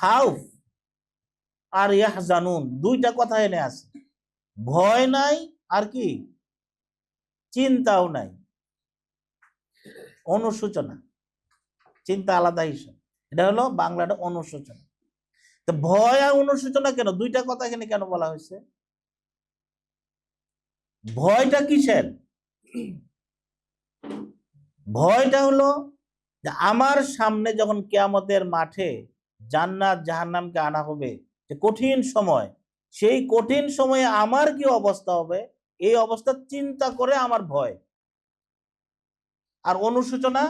খাউফ আর ইয়াহজানুন, দুইটা কথা এনে আছে। ভয় নাই আর কি, চিন্তাও নাই, অনুশোচনা। চিন্তা আলাদা হিসাব, এটা হলো বাংলাটা অনুশোচনা। তো ভয় আর অনুশোচনা কেন, দুইটা কথা এখানে কেন বলা হয়েছে? ভয়টা কিসের? ভয়টা হলো যে আমার সামনে যখন কিয়ামতের মাঠে জান্নাত জাহান্নামকে আনা হবে, যে কঠিন সময়, সেই কঠিন সময়ে আমার কি অবস্থা হবে, এই অবস্থা চিন্তা করে আমার ভয়। আর অনুশোচনা,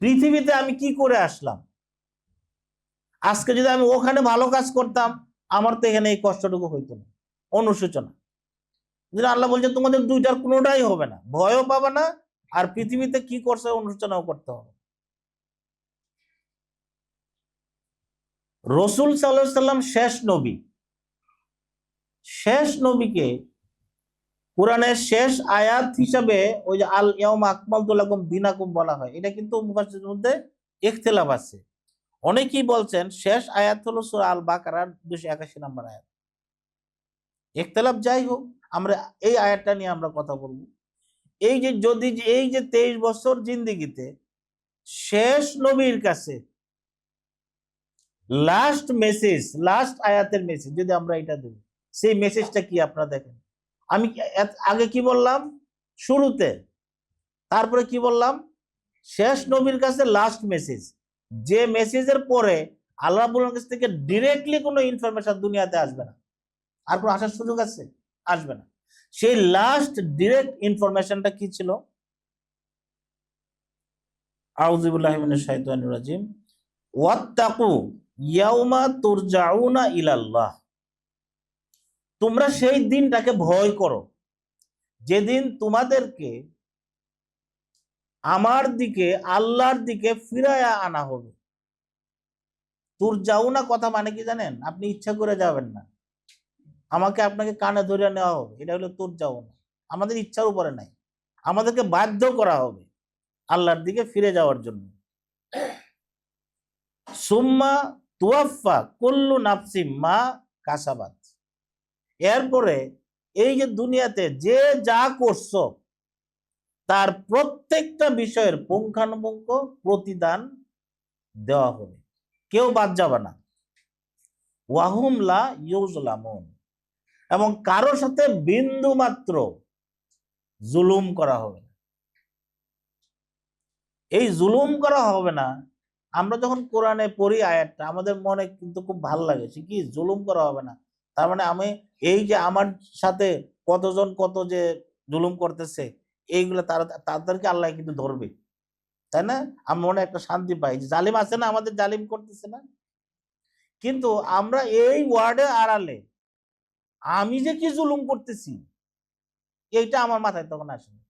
পৃথিবীতে আমি কি করে আসলাম, আজকে যদি আমি ওখানে ভালো কাজ করতাম আমার তো এখানে এই কষ্টটুকু হইতো না। অনুশোচনা। আল্লাহ বলছে তোমাদের দুইটার কোনোটাই হবে না, ভয়ও পাবে না, আর পৃথিবীতে কি করছে অনুশোচনাও করতে হবে। রসুল সাল্লাল্লাহু আলাইহি সাল্লাম শেষ নবী। শেষ নবীকে কোরআনের শেষ আয়াত হিসাবে ওই যে আল ইয়াউমা আকমালতু লাকুম দীনাকুম বলা হয়, এটা কিন্তু মুফাসসিরদের মধ্যে ইখতিলাফ আছে। অনেকেই বলছেন শেষ আয়াত হলো সূরা আল বাকারার 281 নম্বর আয়াত। ইখতিলাফ যাই হোক, আমরা এই আয়াতটা নিয়ে আমরা কথা বলবো। এই যে যদি এই যে 23 বছর জিন্দেগিতে শেষ নবীর কাছে লাস্ট মেসেজ, লাস্ট আয়াতের মেসেজ যদি আমরা এটা দেব, সেই মেসেজটা কি আপনারা দেখেন। আমি আগে কি বললাম শুরুতে, তারপরে কি বললাম শেষ নবীর কাছে লাস্ট মেসেজ, যে মেসেজের পরে আল্লাহ রাব্বুল আলামিনের কাছ থেকে ডিরেক্টলি কোনো ইনফরমেশন দুনিয়াতে আসবে না, আর কোনো আসার সুযোগ আছে? আসবে না। সেই লাস্ট ডিরেক্ট ইনফরমেশনটা কি ছিল? আউযু বিল্লাহি মিনাশ শাইতানির রাজিম, ওয়াত্তাকু ইয়াউমা তুরজাউনা ইলাল্লাহ। তোমরা সেই দিনটাকে ভয় করো যেদিন তোমাদেরকে আমার দিকে, আল্লাহর দিকে ফিরায়া আনা হবে। তুরজাউনা কথা মানে কি জানেন? আপনি ইচ্ছা করে যাবেন না, আমাকে আপনাকে কানে ধরে নেওয়া হবে, এটা হলো তুরজাউনা। আমাদের ইচ্ছার উপরে নাই, আমাদেরকে বাধ্য করা হবে আল্লাহর দিকে ফিরে যাওয়ার জন্য। সুম্মা তুয়াফা কুল্লু নাফসিম মা কাসাবাত। এরপরে এই যে দুনিয়াতে যে যা করছো তার প্রত্যেকটা বিষয়ের পুঙ্খানুপুঙ্খ প্রতিদান দেওয়া হবে, কেউ বাদ যাবে না। ওয়াহুম লা ইউজলামুন, এবং কারোর সাথে বিন্দু মাত্র জুলুম করা হবে না। এই জুলুম করা হবে না, আমরা যখন কোরআনে পড়ি আয়াতটা আমাদের মনে কিন্তু খুব ভালো লাগে, সে কি জুলুম করা হবে না, তার মানে আমি এই যে আমার সাথে কতজন কত যে জুলুম করতেছে এইগুলো তাদেরকে আল্লাহ কিন্তু ধরবে, তাই না? আমার মনে একটা শান্তি পাই, যে জালিম আছে না, আমাদের জালিম করতেছে না, কিন্তু আমরা এই ওয়ার্ডে আড়ালে আমি যে কি জুলুম করতেছি এইটা আমার মাথায় তখন আসে না।